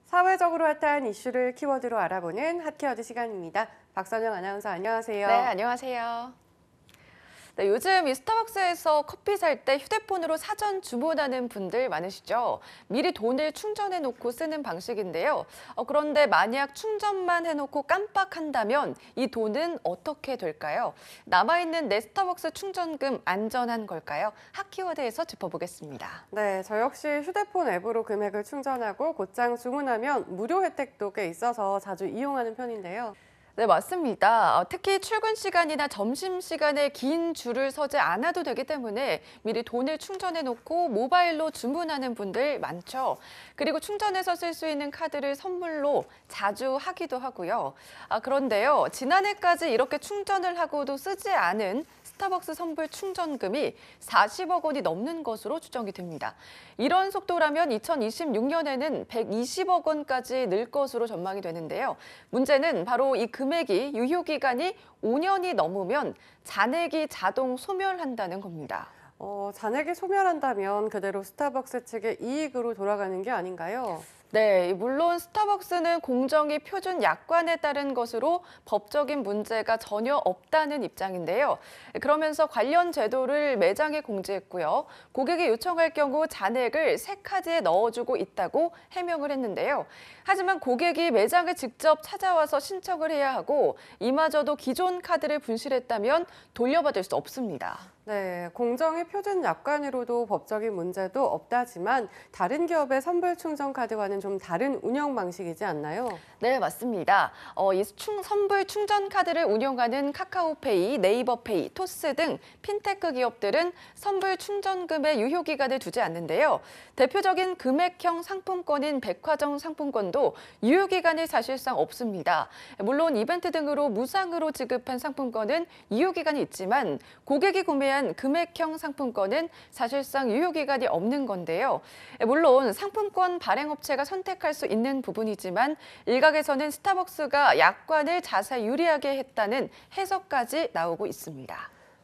사회적으로 핫한 이슈를 키워드로 알아보는 핫키워드 시간입니다. 박선영 아나운서 안녕하세요. 네, 안녕하세요. 네, 요즘 이 스타벅스에서 커피 살 때 휴대폰으로 사전 주문하는 분들 많으시죠? 미리 돈을 충전해 놓고 쓰는 방식인데요. 그런데 만약 충전만 해놓고 깜빡한다면 이 돈은 어떻게 될까요? 남아있는 내 스타벅스 충전금 안전한 걸까요? 핫키워드에서 짚어보겠습니다. 네, 저 역시 휴대폰 앱으로 금액을 충전하고 곧장 주문하면 무료 혜택도 꽤 있어서 자주 이용하는 편인데요. 네, 맞습니다. 특히 출근 시간이나 점심 시간에 긴 줄을 서지 않아도 되기 때문에 미리 돈을 충전해 놓고 모바일로 주문하는 분들 많죠. 그리고 충전해서 쓸 수 있는 카드를 선물로 자주 하기도 하고요. 그런데요, 지난해까지 이렇게 충전을 하고도 쓰지 않은 스타벅스 선불 충전금이 40억 원이 넘는 것으로 추정이 됩니다. 이런 속도라면 2026년에는 120억 원까지 늘 것으로 전망이 되는데요. 문제는 바로 이 금액이 유효기간이 5년이 넘으면 잔액이 자동 소멸한다는 겁니다. 잔액이 소멸한다면 그대로 스타벅스 측의 이익으로 돌아가는 게 아닌가요? 네, 물론 스타벅스는 공정위 표준 약관에 따른 것으로 법적인 문제가 전혀 없다는 입장인데요. 그러면서 관련 제도를 매장에 공지했고요. 고객이 요청할 경우 잔액을 새 카드에 넣어주고 있다고 해명을 했는데요. 하지만 고객이 매장을 직접 찾아와서 신청을 해야 하고 이마저도 기존 카드를 분실했다면 돌려받을 수 없습니다. 네, 공정위 표준 약관으로도 법적인 문제도 없다지만 다른 기업의 선불 충전 카드와는 좀 다른 운영 방식이지 않나요? 네, 맞습니다. 이 선불 충전 카드를 운영하는 카카오페이, 네이버페이, 토스 등 핀테크 기업들은 선불 충전금의 유효기간을 두지 않는데요. 대표적인 금액형 상품권인 백화점 상품권도 유효기간이 사실상 없습니다. 물론 이벤트 등으로 무상으로 지급한 상품권은 유효기간이 있지만 고객이 구매한 금액형 상품권은 사실상 유효기간이 없는 건데요. 물론 상품권 발행업체가 선택할 수 있는 부분이지만 일각에서는 스타벅스가 약관을 자사 유리하게 했다는 해석까지 나오고 있습니다.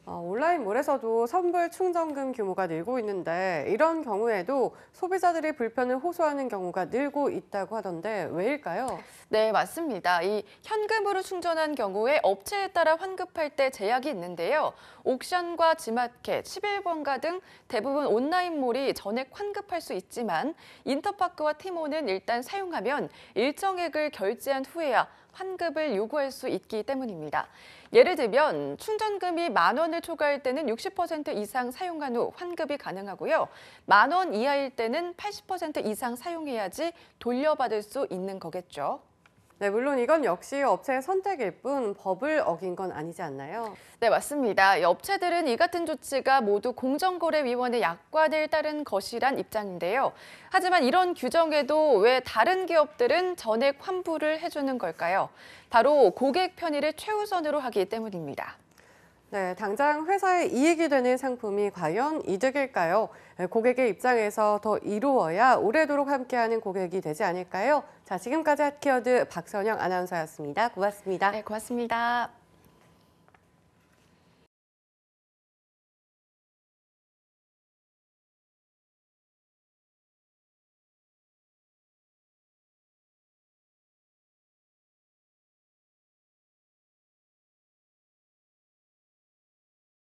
온라인몰에서도 선불 충전금 규모가 늘고 있는데 이런 경우에도 소비자들이 불편을 호소하는 경우가 늘고 있다고 하던데 왜일까요? 네, 맞습니다. 이 현금으로 충전한 경우에 업체에 따라 환급할 때 제약이 있는데요. 옥션과 지마켓, 11번가 등 대부분 온라인몰이 전액 환급할 수 있지만 인터파크와 티모는 일단 사용하면 일정액을 결제한 후에야 환급을 요구할 수 있기 때문입니다. 예를 들면 충전금이 10,000원을 초과할 때는 60% 이상 사용한 후 환급이 가능하고요. 10,000원 이하일 때는 80% 이상 사용해야지 돌려받을 수 있는 거겠죠. 네, 물론 이건 역시 업체의 선택일 뿐 법을 어긴 건 아니지 않나요? 네, 맞습니다. 이 업체들은 이 같은 조치가 모두 공정거래위원회 약관을 따른 것이란 입장인데요. 하지만 이런 규정에도 왜 다른 기업들은 전액 환불을 해주는 걸까요? 바로 고객 편의를 최우선으로 하기 때문입니다. 네, 당장 회사에 이익이 되는 상품이 과연 이득일까요? 고객의 입장에서 더 이루어야 오래도록 함께하는 고객이 되지 않을까요? 자, 지금까지 핫키워드 박선영 아나운서였습니다. 고맙습니다. 네, 고맙습니다.